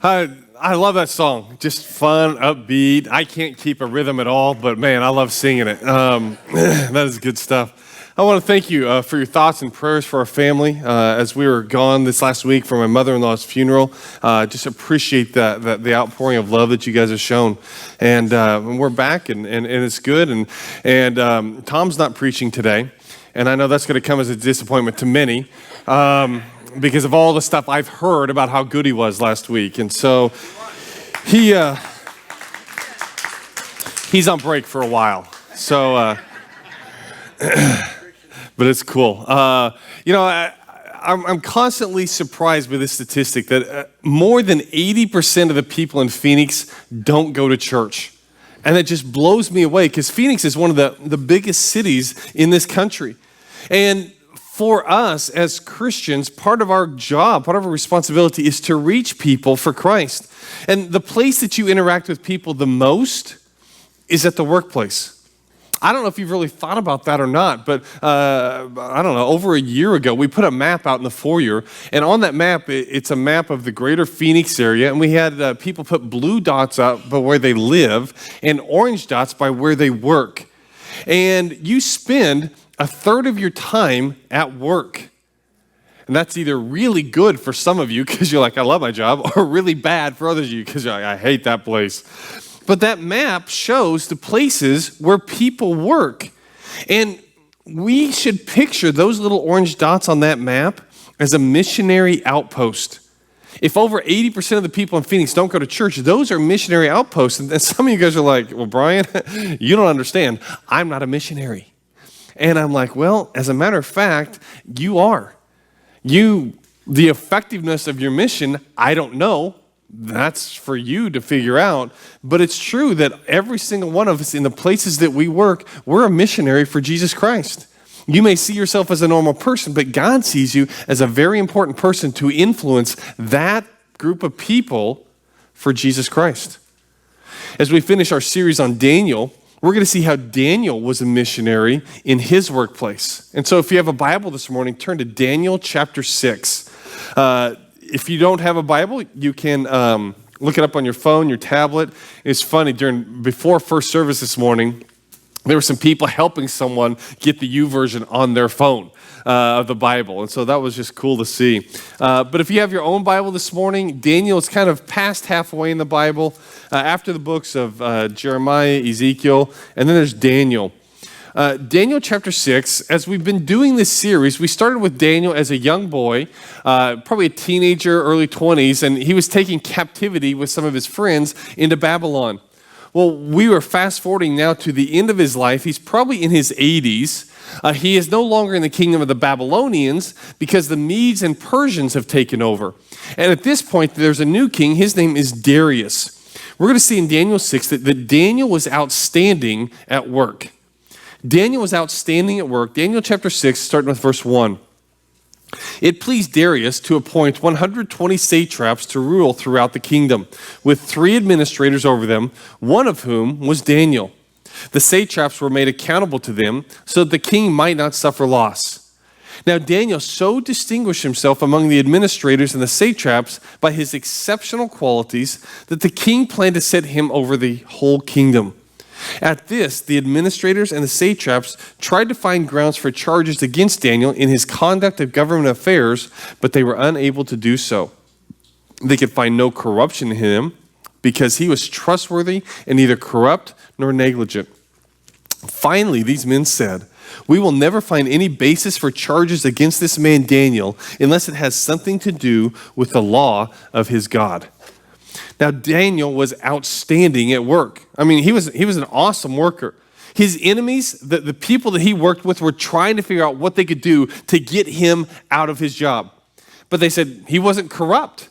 I love that song. Just fun, upbeat. I can't keep a rhythm at all, but man, I love singing it. That is good stuff. I want to thank you for your thoughts and prayers for our family as we were gone this last week for my mother-in-law's funeral. Just appreciate the outpouring of love that you guys have shown. And we're back, and it's good. And Tom's not preaching today, and I know that's going to come as a disappointment to many. Because of all the stuff I've heard about how good he was last week. And so he's on break for a while. So, but it's cool. I'm constantly surprised by this statistic that more than 80% of the people in Phoenix don't go to church. And that just blows me away because Phoenix is one of the biggest cities in this country. And for us as Christians, part of our job, part of our responsibility is to reach people for Christ. And the place that you interact with people the most is at the workplace. I don't know if you've really thought about that or not, but I don't know, over a year ago, we put a map out in the foyer, and on that map, it's a map of the greater Phoenix area, and we had people put blue dots out by where they live and orange dots by where they work. And you spend a third of your time at work. And that's either really good for some of you because you're like, I love my job, or really bad for others of you because you're like, I hate that place. But that map shows the places where people work. And we should picture those little orange dots on that map as a missionary outpost. If over 80% of the people in Phoenix don't go to church, those are missionary outposts. And some of you guys are like, well, Brian, you don't understand. I'm not a missionary. And I'm like, well, as a matter of fact, you are. The effectiveness of your mission, I don't know. That's for you to figure out. But it's true that every single one of us in the places that we work, we're a missionary for Jesus Christ. You may see yourself as a normal person, but God sees you as a very important person to influence that group of people for Jesus Christ. As we finish our series on Daniel, we're going to see how Daniel was a missionary in his workplace. And so if you have a Bible this morning, turn to Daniel chapter 6. If you don't have a Bible, you can look it up on your phone, your tablet. It's funny, before first service this morning, there were some people helping someone get the YouVersion on their phone of the Bible. And so that was just cool to see. But if you have your own Bible this morning, Daniel is kind of past halfway in the Bible, after the books of Jeremiah, Ezekiel, and then there's Daniel. Daniel chapter 6, as we've been doing this series, we started with Daniel as a young boy, probably a teenager, early 20s, and he was taking captivity with some of his friends into Babylon. Well, we were fast forwarding now to the end of his life. He's probably in his 80s. He is no longer in the kingdom of the Babylonians because the Medes and Persians have taken over. And at this point, there's a new king. His name is Darius. We're going to see in Daniel 6 that Daniel was outstanding at work. Daniel was outstanding at work. Daniel chapter 6, starting with verse 1. It pleased Darius to appoint 120 satraps to rule throughout the kingdom, with 3 administrators over them, one of whom was Daniel. The satraps were made accountable to them so that the king might not suffer loss. Now Daniel so distinguished himself among the administrators and the satraps by his exceptional qualities that the king planned to set him over the whole kingdom. At this, the administrators and the satraps tried to find grounds for charges against Daniel in his conduct of government affairs, but they were unable to do so. They could find no corruption in him because he was trustworthy and neither corrupt nor negligent. Finally, these men said, "We will never find any basis for charges against this man Daniel unless it has something to do with the law of his God." Now, Daniel was outstanding at work. I mean, he was an awesome worker. His enemies, the people that he worked with, were trying to figure out what they could do to get him out of his job. But they said he wasn't corrupt.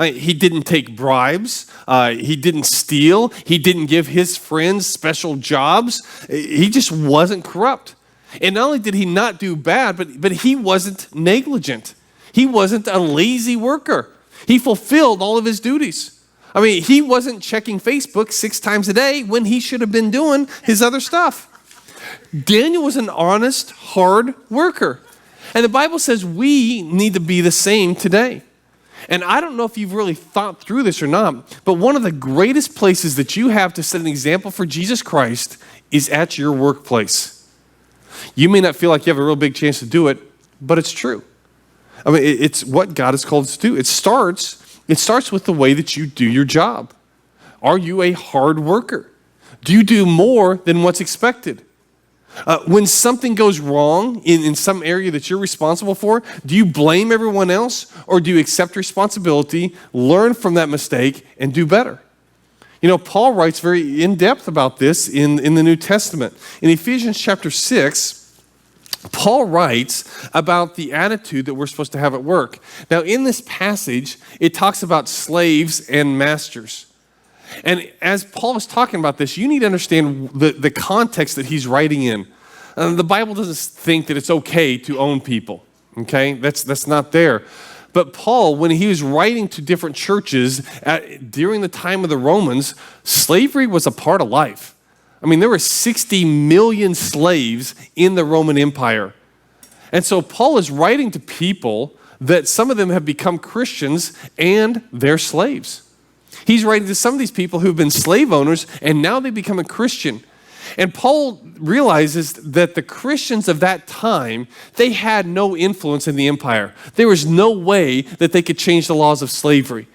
He didn't take bribes. He didn't steal. He didn't give his friends special jobs. He just wasn't corrupt. And not only did he not do bad, but he wasn't negligent. He wasn't a lazy worker. He fulfilled all of his duties. I mean, he wasn't checking Facebook 6 times a day when he should have been doing his other stuff. Daniel was an honest, hard worker. And the Bible says we need to be the same today. And I don't know if you've really thought through this or not, but one of the greatest places that you have to set an example for Jesus Christ is at your workplace. You may not feel like you have a real big chance to do it, but it's true. I mean, it's what God has called us to do. It starts with the way that you do your job. Are you a hard worker? Do you do more than what's expected? When something goes wrong in some area that you're responsible for, do you blame everyone else, or do you accept responsibility, learn from that mistake, and do better? You know, Paul writes very in-depth about this in the New Testament. In Ephesians chapter 6, Paul writes about the attitude that we're supposed to have at work. Now, in this passage, it talks about slaves and masters. And as Paul is talking about this, you need to understand the context that he's writing in. The Bible doesn't think that it's okay to own people, okay? That's not there. But Paul, when he was writing to different churches during the time of the Romans, slavery was a part of life. I mean, there were 60 million slaves in the Roman Empire. And so Paul is writing to people that some of them have become Christians and they're slaves. He's writing to some of these people who've been slave owners and now they become a Christian. And Paul realizes that the Christians of that time, they had no influence in the empire. There was no way that they could change the laws of slavery.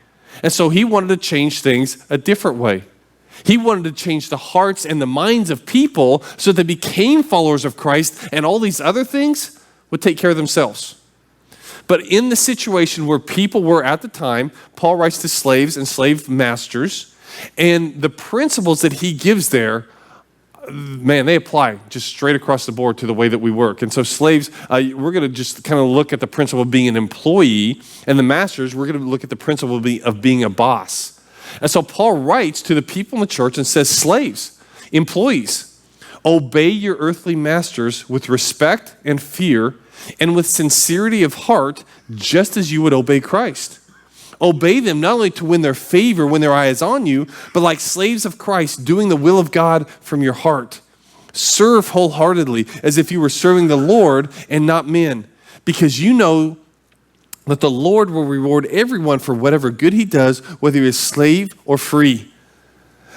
And so he wanted to change things a different way. He wanted to change the hearts and the minds of people so they became followers of Christ, and all these other things would take care of themselves. But in the situation where people were at the time, Paul writes to slaves and slave masters, and the principles that he gives there, man, they apply just straight across the board to the way that we work. And so slaves, we're going to just kind of look at the principle of being an employee, and the masters, we're going to look at the principle of being a boss. And so Paul writes to the people in the church and says, slaves, employees, obey your earthly masters with respect and fear and with sincerity of heart, just as you would obey Christ. Obey them not only to win their favor when their eye is on you, but like slaves of Christ, doing the will of God from your heart. Serve wholeheartedly as if you were serving the Lord and not men, because you know that the Lord will reward everyone for whatever good he does, whether he is slave or free.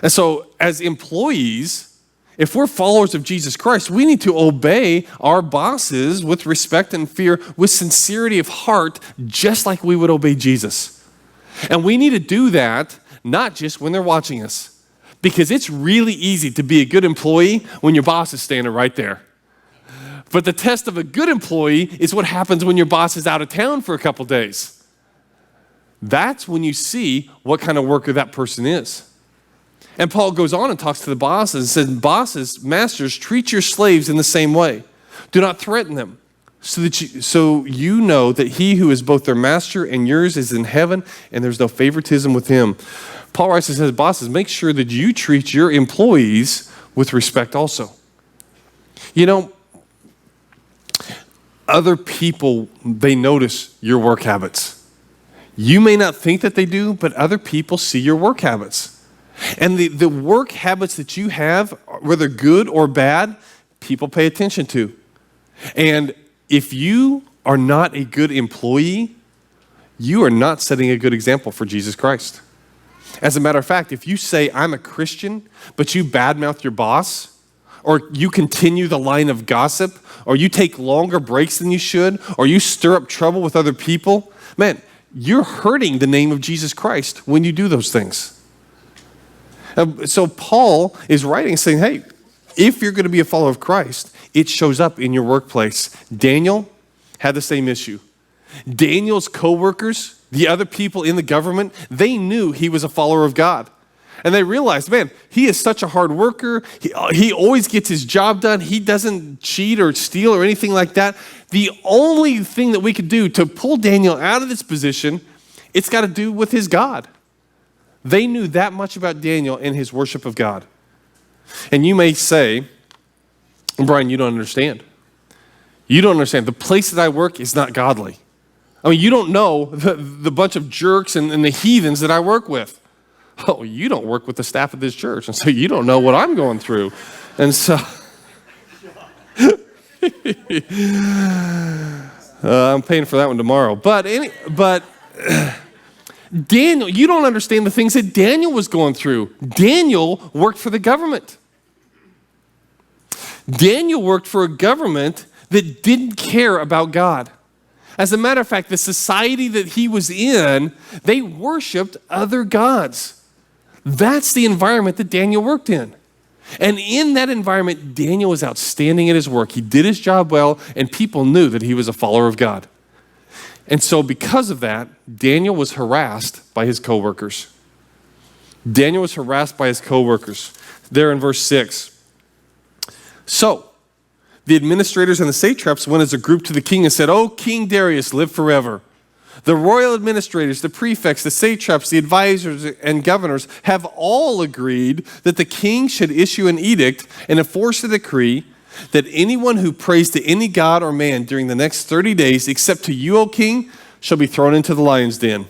And so as employees, if we're followers of Jesus Christ, we need to obey our bosses with respect and fear, with sincerity of heart, just like we would obey Jesus. And we need to do that not just when they're watching us, because it's really easy to be a good employee when your boss is standing right there. But the test of a good employee is what happens when your boss is out of town for a couple days. That's when you see what kind of worker that person is. And Paul goes on and talks to the bosses and says, bosses, masters, treat your slaves in the same way. Do not threaten them, so you know that he who is both their master and yours is in heaven, and there's no favoritism with him. Paul writes and says, bosses, make sure that you treat your employees with respect also. You know, other people, they notice your work habits. You may not think that they do, but other people see your work habits. And the work habits that you have, whether good or bad, people pay attention to. And if you are not a good employee, you are not setting a good example for Jesus Christ. As a matter of fact, if you say, I'm a Christian, but you badmouth your boss, or you continue the line of gossip, or you take longer breaks than you should, or you stir up trouble with other people, man, you're hurting the name of Jesus Christ when you do those things. So Paul is writing saying, hey, if you're going to be a follower of Christ, it shows up in your workplace. Daniel had the same issue. Daniel's co-workers, the other people in the government, they knew he was a follower of God. And they realized, man, he is such a hard worker. He always gets his job done. He doesn't cheat or steal or anything like that. The only thing that we could do to pull Daniel out of this position, it's got to do with his God. They knew that much about Daniel and his worship of God. And you may say, Brian, you don't understand. You don't understand. The place that I work is not godly. I mean, you don't know the bunch of jerks and the heathens that I work with. Oh, you don't work with the staff of this church, and so you don't know what I'm going through. And so I'm paying for that one tomorrow. But Daniel, you don't understand the things that Daniel was going through. Daniel worked for the government. Daniel worked for a government that didn't care about God. As a matter of fact, the society that he was in, they worshiped other gods. That's the environment that Daniel worked in. And in that environment, Daniel was outstanding at his work. He did his job well, and people knew that he was a follower of God. And so because of that, Daniel was harassed by his coworkers. Daniel was harassed by his coworkers. There in verse 6. So the administrators and the satraps went as a group to the king and said, "O King Darius, live forever. The royal administrators, the prefects, the satraps, the advisors, and governors have all agreed that the king should issue an edict and enforce a decree that anyone who prays to any god or man during the next 30 days, except to you, O king, shall be thrown into the lion's den.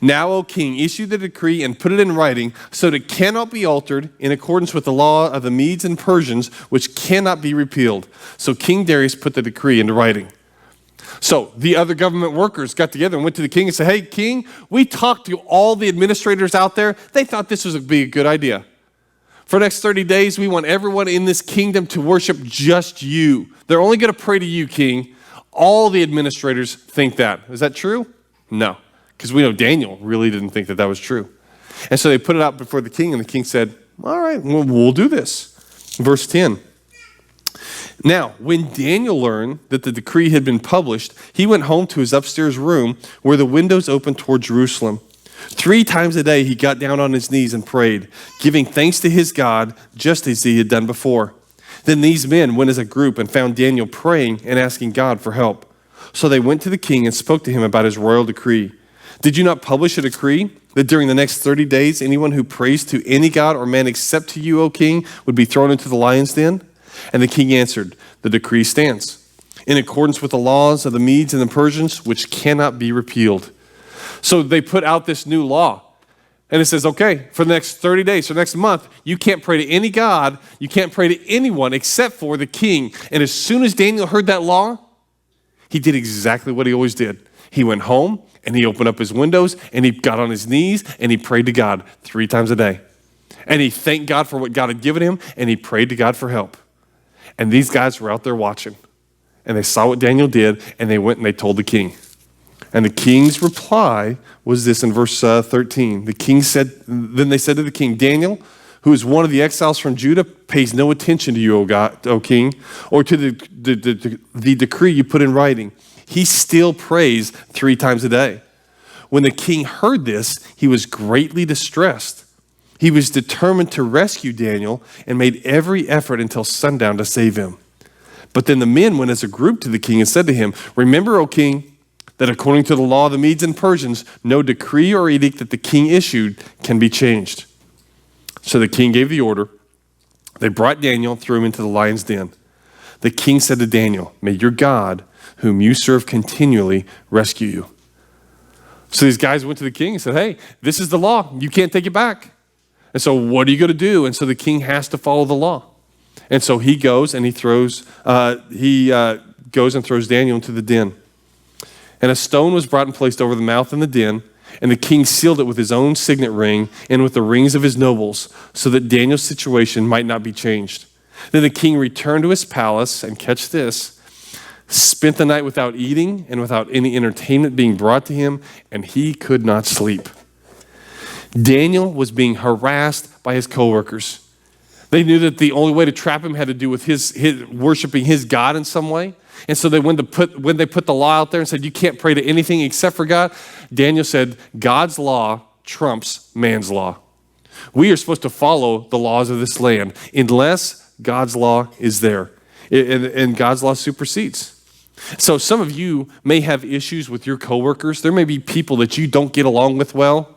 Now, O king, issue the decree and put it in writing so that it cannot be altered in accordance with the law of the Medes and Persians, which cannot be repealed." So King Darius put the decree into writing. So the other government workers got together and went to the king and said, "Hey, king, we talked to all the administrators out there. They thought this would be a good idea. For the next 30 days, we want everyone in this kingdom to worship just you. They're only going to pray to you, king." All the administrators think that. Is that true? No, because we know Daniel really didn't think that that was true. And so they put it out before the king, and the king said, "All right, well, we'll do this." Verse 10. Now, when Daniel learned that the decree had been published, he went home to his upstairs room where the windows opened toward Jerusalem. 3 times a day he got down on his knees and prayed, giving thanks to his God just as he had done before. Then these men went as a group and found Daniel praying and asking God for help. So they went to the king and spoke to him about his royal decree. "Did you not publish a decree that during the next 30 days anyone who prays to any god or man except to you, O king, would be thrown into the lion's den?" And the king answered, "The decree stands, in accordance with the laws of the Medes and the Persians, which cannot be repealed." So they put out this new law. And it says, okay, for the next 30 days, for the next month, you can't pray to any god, you can't pray to anyone except for the king. And as soon as Daniel heard that law, he did exactly what he always did. He went home and he opened up his windows and he got on his knees and he prayed to God 3 times a day. And he thanked God for what God had given him and he prayed to God for help. And these guys were out there watching. And they saw what Daniel did and they went and they told the king. And the king's reply was this in verse 13. The king said, then they said to the king, "Daniel, who is one of the exiles from Judah, pays no attention to you, O king, or to the decree you put in writing. He still prays 3 times a day." When the king heard this, he was greatly distressed. He was determined to rescue Daniel and made every effort until sundown to save him. But then the men went as a group to the king and said to him, "Remember, O king, that according to the law of the Medes and Persians, no decree or edict that the king issued can be changed." So the king gave the order. They brought Daniel and threw him into the lion's den. The king said to Daniel, "May your God, whom you serve continually, rescue you." So these guys went to the king and said, "Hey, this is the law. You can't take it back. And so what are you going to do?" And so the king has to follow the law. And so he goes and goes and throws Daniel into the den. And a stone was brought and placed over the mouth in the den, and the king sealed it with his own signet ring and with the rings of his nobles, so that Daniel's situation might not be changed. Then the king returned to his palace, and catch this, spent the night without eating and without any entertainment being brought to him, and he could not sleep. Daniel was being harassed by his coworkers. They knew that the only way to trap him had to do with his worshiping his God in some way. And so when they put the law out there and said, "You can't pray to anything except for God," Daniel said, God's law trumps man's law. We are supposed to follow the laws of this land unless God's law is there. And God's law supersedes. So some of you may have issues with your coworkers. There may be people that you don't get along with well,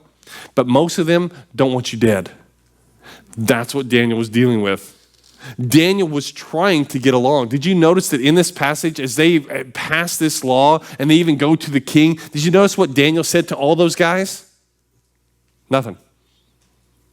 but most of them don't want you dead. That's what Daniel was dealing with. Daniel was trying to get along. Did you notice that in this passage, as they pass this law and they even go to the king, did you notice what Daniel said to all those guys? Nothing.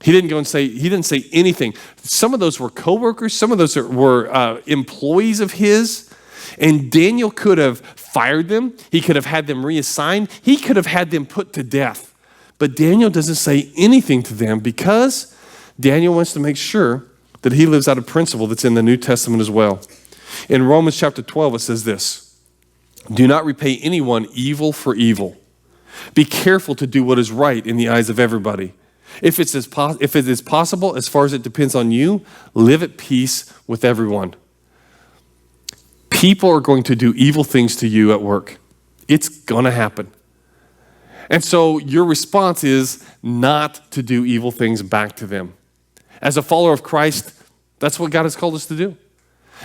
He didn't say anything. Some of those were coworkers. Some of those were employees of his. And Daniel could have fired them. He could have had them reassigned. He could have had them put to death. But Daniel doesn't say anything to them because Daniel wants to make sure that he lives out a principle that's in the New Testament as well. In Romans chapter 12, it says this: do not repay anyone evil for evil. Be careful to do what is right in the eyes of everybody. If it is possible, as far as it depends on you, live at peace with everyone. People are going to do evil things to you at work. It's going to happen. And so your response is not to do evil things back to them. As a follower of Christ, that's what God has called us to do.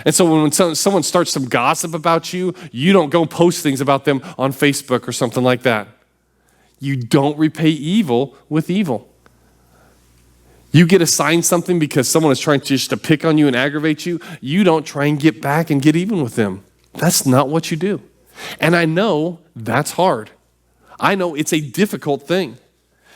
And so when someone starts some gossip about you, you don't go post things about them on Facebook or something like that. You don't repay evil with evil. You get assigned something because someone is trying just to pick on you and aggravate you. You don't try and get back and get even with them. That's not what you do. And I know that's hard. I know it's a difficult thing.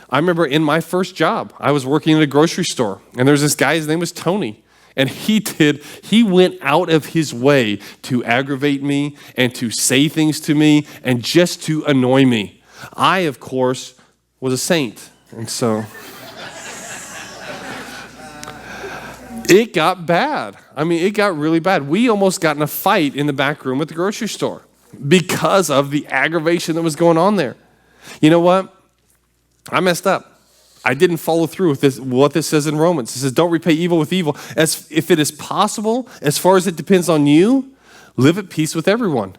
I remember in my first job, I was working at a grocery store, and there was this guy, his name was Tony, and he went out of his way to aggravate me and to say things to me and just to annoy me. I, of course, was a saint, and so it got bad. I mean, it got really bad. We almost got in a fight in the back room at the grocery store because of the aggravation that was going on there. You know what? I messed up. I didn't follow through with what this says in Romans. It says, don't repay evil with evil. As if it is possible, as far as it depends on you, live at peace with everyone.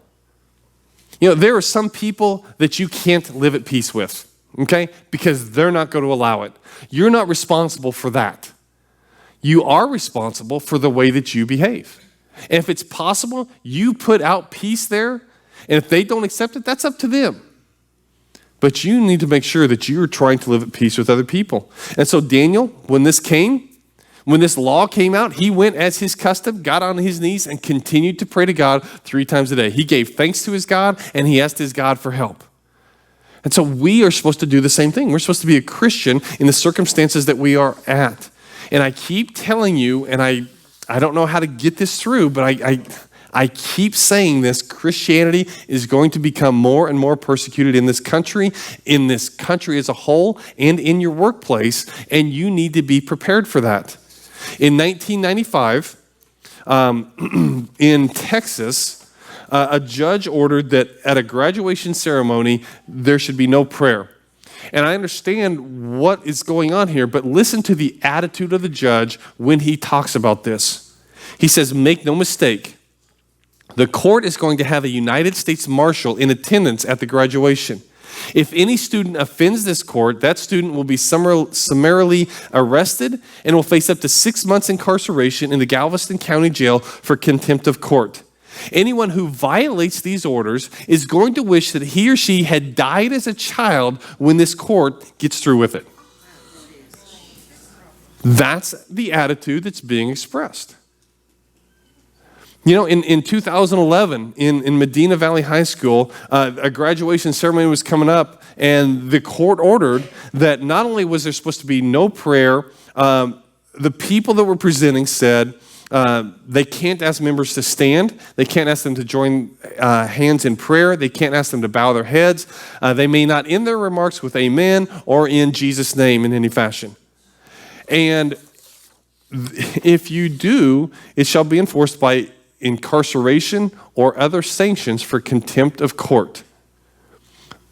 You know, there are some people that you can't live at peace with, okay? Because they're not going to allow it. You're not responsible for that. You are responsible for the way that you behave. And if it's possible, you put out peace there, and if they don't accept it, that's up to them. But you need to make sure that you're trying to live at peace with other people. And so Daniel, when this law came out, he went as his custom, got on his knees, and continued to pray to God 3 times a day. He gave thanks to his God, and he asked his God for help. And so we are supposed to do the same thing. We're supposed to be a Christian in the circumstances that we are at. And I keep telling you, and I don't know how to get this through, but I keep saying this: Christianity is going to become more and more persecuted in this country as a whole, and in your workplace, and you need to be prepared for that. In 1995, in Texas, a judge ordered that at a graduation ceremony, there should be no prayer. And I understand what is going on here, but listen to the attitude of the judge when he talks about this. He says, make no mistake, the court is going to have a United States Marshal in attendance at the graduation. If any student offends this court, that student will be summarily arrested and will face up to 6 months incarceration in the Galveston County Jail for contempt of court. Anyone who violates these orders is going to wish that he or she had died as a child when this court gets through with it. That's the attitude that's being expressed. You know, in 2011, in Medina Valley High School, a graduation ceremony was coming up, and the court ordered that not only was there supposed to be no prayer, the people that were presenting said they can't ask members to stand, they can't ask them to join hands in prayer, they can't ask them to bow their heads, they may not end their remarks with amen or in Jesus' name in any fashion. And if you do, it shall be enforced by incarceration or other sanctions for contempt of court.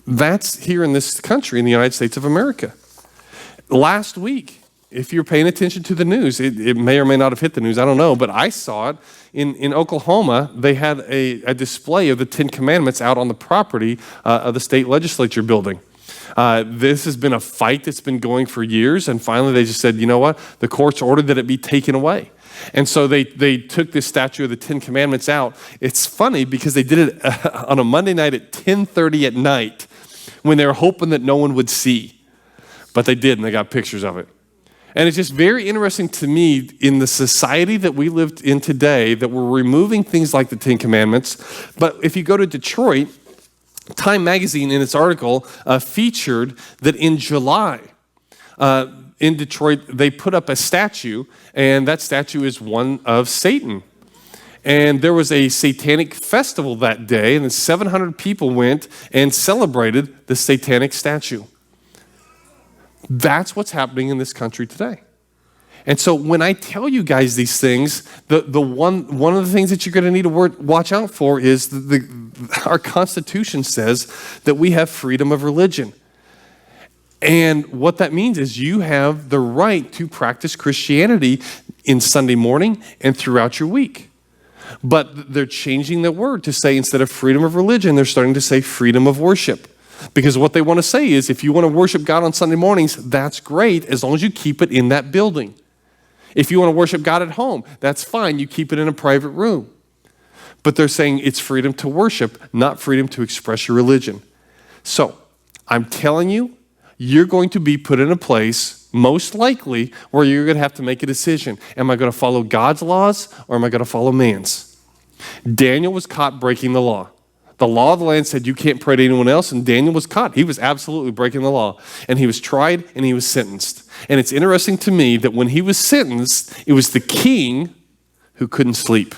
That's here in this country, in the United States of America. Last week, if you're paying attention to the news, it may or may not have hit the news, I don't know, but I saw it. In Oklahoma, they had a display of the 10 Commandments out on the property of the state legislature building. This has been a fight that's been going for years, and finally they just said, you know what, the court's ordered that it be taken away. And so they took this statue of the 10 Commandments out. It's funny because they did it on a Monday night at 10:30 at night when they were hoping that no one would see. But they did, and they got pictures of it. And it's just very interesting to me in the society that we live in today that we're removing things like the 10 Commandments. But if you go to Detroit, Time Magazine in its article featured that in July, in Detroit, they put up a statue, and that statue is one of Satan. And there was a satanic festival that day, and 700 people went and celebrated the satanic statue. That's what's happening in this country today. And so when I tell you guys these things, one of the things that you're going to need to watch out for is our Constitution says that we have freedom of religion. And what that means is you have the right to practice Christianity in Sunday morning and throughout your week. But they're changing the word to say instead of freedom of religion, they're starting to say freedom of worship. Because what they want to say is if you want to worship God on Sunday mornings, that's great as long as you keep it in that building. If you want to worship God at home, that's fine. You keep it in a private room. But they're saying it's freedom to worship, not freedom to express your religion. So I'm telling you, you're going to be put in a place, most likely, where you're going to have to make a decision. Am I going to follow God's laws or am I going to follow man's? Daniel was caught breaking the law. The law of the land said you can't pray to anyone else, and Daniel was caught. He was absolutely breaking the law. And he was tried and he was sentenced. And it's interesting to me that when he was sentenced, it was the king who couldn't sleep.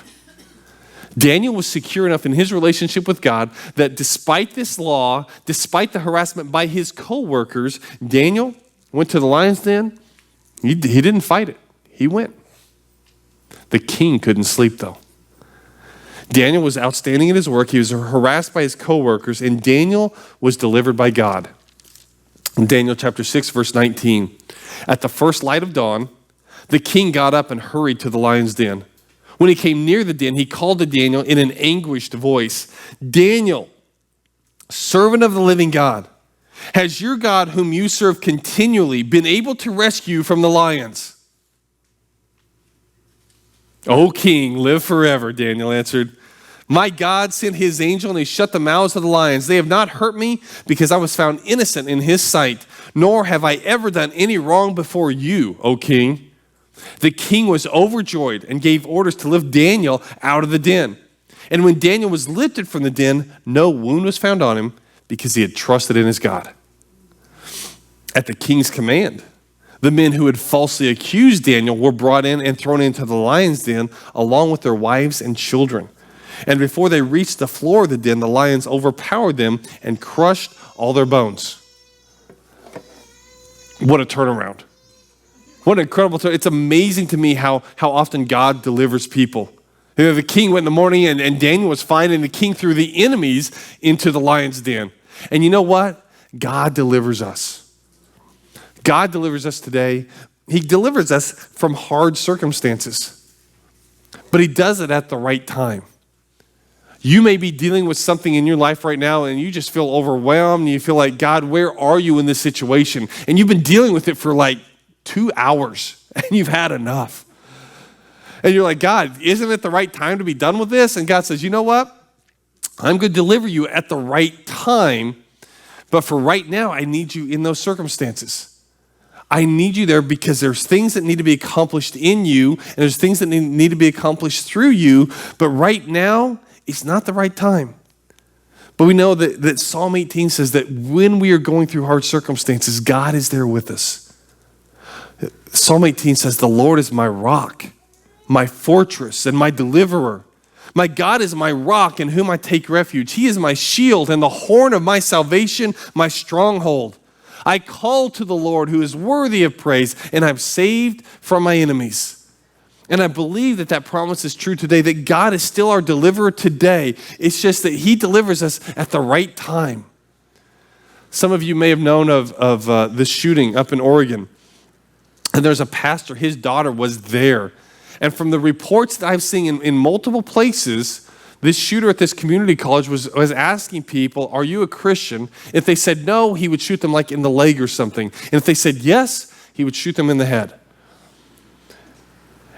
Daniel was secure enough in his relationship with God that despite this law, despite the harassment by his co-workers, Daniel went to the lion's den. He didn't fight it. He went. The king couldn't sleep though. Daniel was outstanding in his work. He was harassed by his co-workers, and Daniel was delivered by God. In Daniel chapter 6, verse 19, at the first light of dawn, the king got up and hurried to the lion's den. When he came near the den, he called to Daniel in an anguished voice, "Daniel, servant of the living God, has your God whom you serve continually been able to rescue you from the lions?" "O king, live forever," Daniel answered. "My God sent his angel and he shut the mouths of the lions. They have not hurt me because I was found innocent in his sight, nor have I ever done any wrong before you, O king." The king was overjoyed and gave orders to lift Daniel out of the den. And when Daniel was lifted from the den, no wound was found on him because he had trusted in his God. At the king's command, the men who had falsely accused Daniel were brought in and thrown into the lion's den along with their wives and children. And before they reached the floor of the den, the lions overpowered them and crushed all their bones. What a turnaround. What an incredible turnaround. It's amazing to me how often God delivers people. You know, the king went in the morning and Daniel was fine, and the king threw the enemies into the lion's den. And you know what? God delivers us. God delivers us today. He delivers us from hard circumstances. But he does it at the right time. You may be dealing with something in your life right now and you just feel overwhelmed and you feel like, God, where are you in this situation? And you've been dealing with it for like 2 hours and you've had enough. And you're like, God, isn't it the right time to be done with this? And God says, you know what? I'm going to deliver you at the right time, but for right now, I need you in those circumstances. I need you there because there's things that need to be accomplished in you and there's things that need to be accomplished through you, but right now, it's not the right time. But we know that Psalm 18 says that when we are going through hard circumstances, God is there with us. Psalm 18 says, the Lord is my rock, my fortress, and my deliverer. My God is my rock in whom I take refuge. He is my shield and the horn of my salvation, my stronghold. I call to the Lord who is worthy of praise, and I'm saved from my enemies. And I believe that promise is true today, that God is still our deliverer today. It's just that he delivers us at the right time. Some of you may have known of this shooting up in Oregon. And there's a pastor, his daughter was there. And from the reports that I've seen in multiple places, this shooter at this community college was asking people, are you a Christian? If they said no, he would shoot them like in the leg or something. And if they said yes, he would shoot them in the head.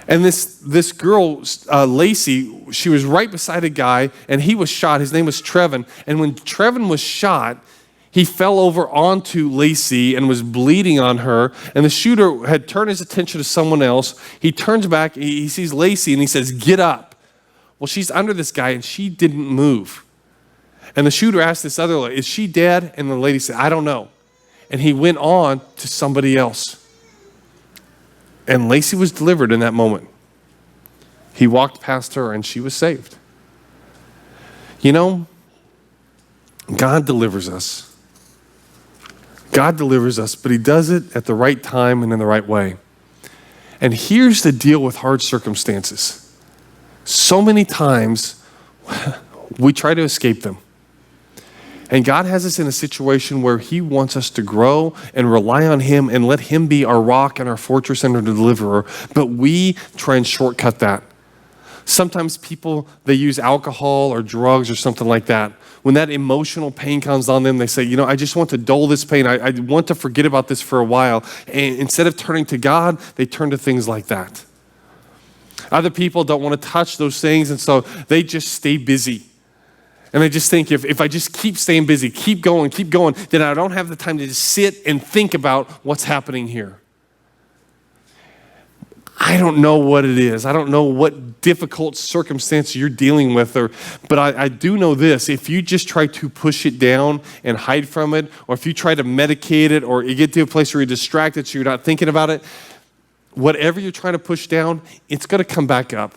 And this girl, Lacey, she was right beside a guy, and he was shot. His name was Trevin. And when Trevin was shot, he fell over onto Lacey and was bleeding on her. And the shooter had turned his attention to someone else. He turns back, he sees Lacey, and he says, get up. Well, she's under this guy, and she didn't move. And the shooter asked this other lady, is she dead? And the lady said, I don't know. And he went on to somebody else. And Lacey was delivered in that moment. He walked past her and she was saved. You know, God delivers us. God delivers us, but he does it at the right time and in the right way. And here's the deal with hard circumstances. So many times we try to escape them. And God has us in a situation where he wants us to grow and rely on him and let him be our rock and our fortress and our deliverer. But we try and shortcut that. Sometimes people, they use alcohol or drugs or something like that. When that emotional pain comes on them, they say, I just want to dull this pain. I want to forget about this for a while. And instead of turning to God, they turn to things like that. Other people don't want to touch those things, and so they just stay busy. And they just think, if I just keep staying busy, keep going, then I don't have the time to just sit and think about what's happening here. I don't know what it is. I don't know what difficult circumstance you're dealing with, but I do know this. If you just try to push it down and hide from it, or if you try to medicate it, or you get to a place where you're distracted so you're not thinking about it, whatever you're trying to push down, it's going to come back up.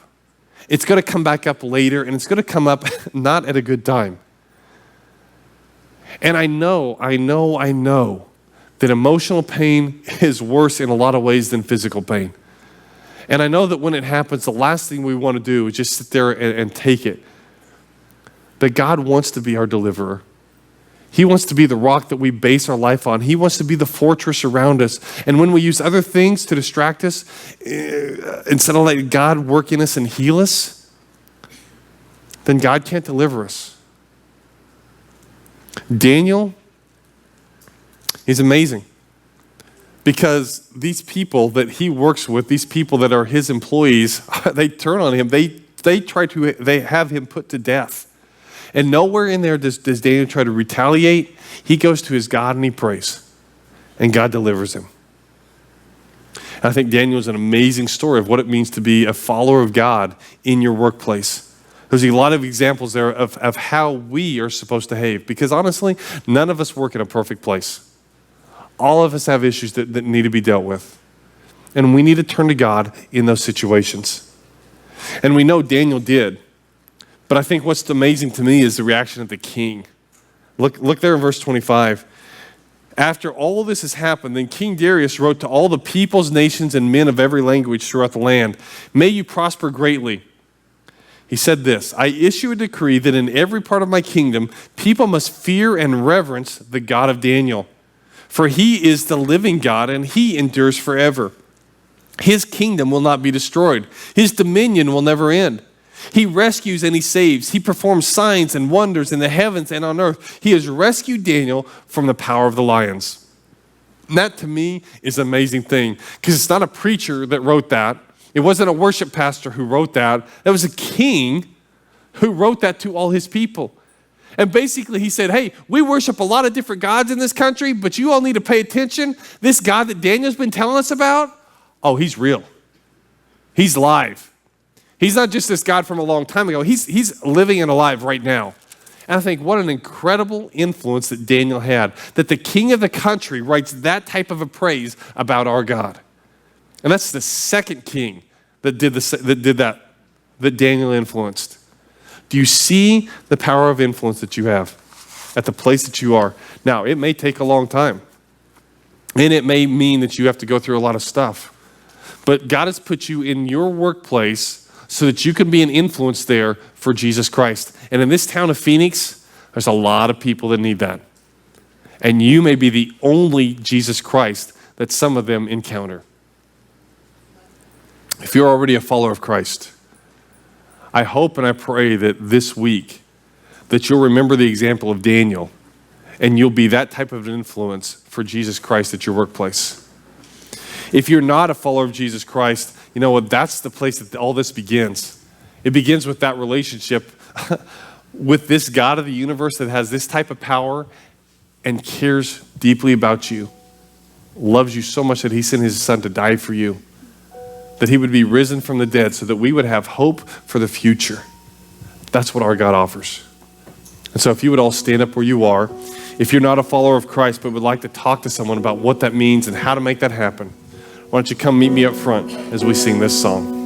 It's going to come back up later, and it's going to come up not at a good time. And I know that emotional pain is worse in a lot of ways than physical pain. And I know that when it happens, the last thing we want to do is just sit there and take it. But God wants to be our deliverer. He wants to be the rock that we base our life on. He wants to be the fortress around us. And when we use other things to distract us, instead of letting God work in us and heal us, then God can't deliver us. Daniel is amazing. Because these people that he works with, these people that are his employees, they turn on him. They have him put to death. And nowhere in there does Daniel try to retaliate. He goes to his God and he prays. And God delivers him. I think Daniel is an amazing story of what it means to be a follower of God in your workplace. There's a lot of examples there of how we are supposed to behave. Because honestly, none of us work in a perfect place. All of us have issues that need to be dealt with. And we need to turn to God in those situations. And we know Daniel did. But I think what's amazing to me is the reaction of the king. Look there in verse 25. After all of this has happened, then King Darius wrote to all the peoples, nations, and men of every language throughout the land, "May you prosper greatly." He said this, "I issue a decree that in every part of my kingdom, people must fear and reverence the God of Daniel. For he is the living God, and he endures forever. His kingdom will not be destroyed. His dominion will never end. He rescues and he saves. He performs signs and wonders in the heavens and on earth. He has rescued Daniel from the power of the lions." And that to me is an amazing thing, because it's not a preacher that wrote that. It wasn't a worship pastor who wrote that. That was a king who wrote that to all his people. And basically he said, hey, we worship a lot of different gods in this country, but you all need to pay attention. This God that Daniel's been telling us about, oh, he's real. He's live. He's not just this God from a long time ago. He's living and alive right now. And I think what an incredible influence that Daniel had, that the king of the country writes that type of a praise about our God. And that's the second king that did that Daniel influenced. Do you see the power of influence that you have at the place that you are? Now, it may take a long time. And it may mean that you have to go through a lot of stuff. But God has put you in your workplace so that you can be an influence there for Jesus Christ. And in this town of Phoenix, there's a lot of people that need that. And you may be the only Jesus Christ that some of them encounter. If you're already a follower of Christ, I hope and I pray that this week that you'll remember the example of Daniel and you'll be that type of an influence for Jesus Christ at your workplace. If you're not a follower of Jesus Christ, you know what? That's the place that all this begins. It begins with that relationship with this God of the universe that has this type of power and cares deeply about you, loves you so much that he sent his son to die for you, that he would be risen from the dead so that we would have hope for the future. That's what our God offers. And so if you would all stand up where you are, if you're not a follower of Christ but would like to talk to someone about what that means and how to make that happen, why don't you come meet me up front as we sing this song.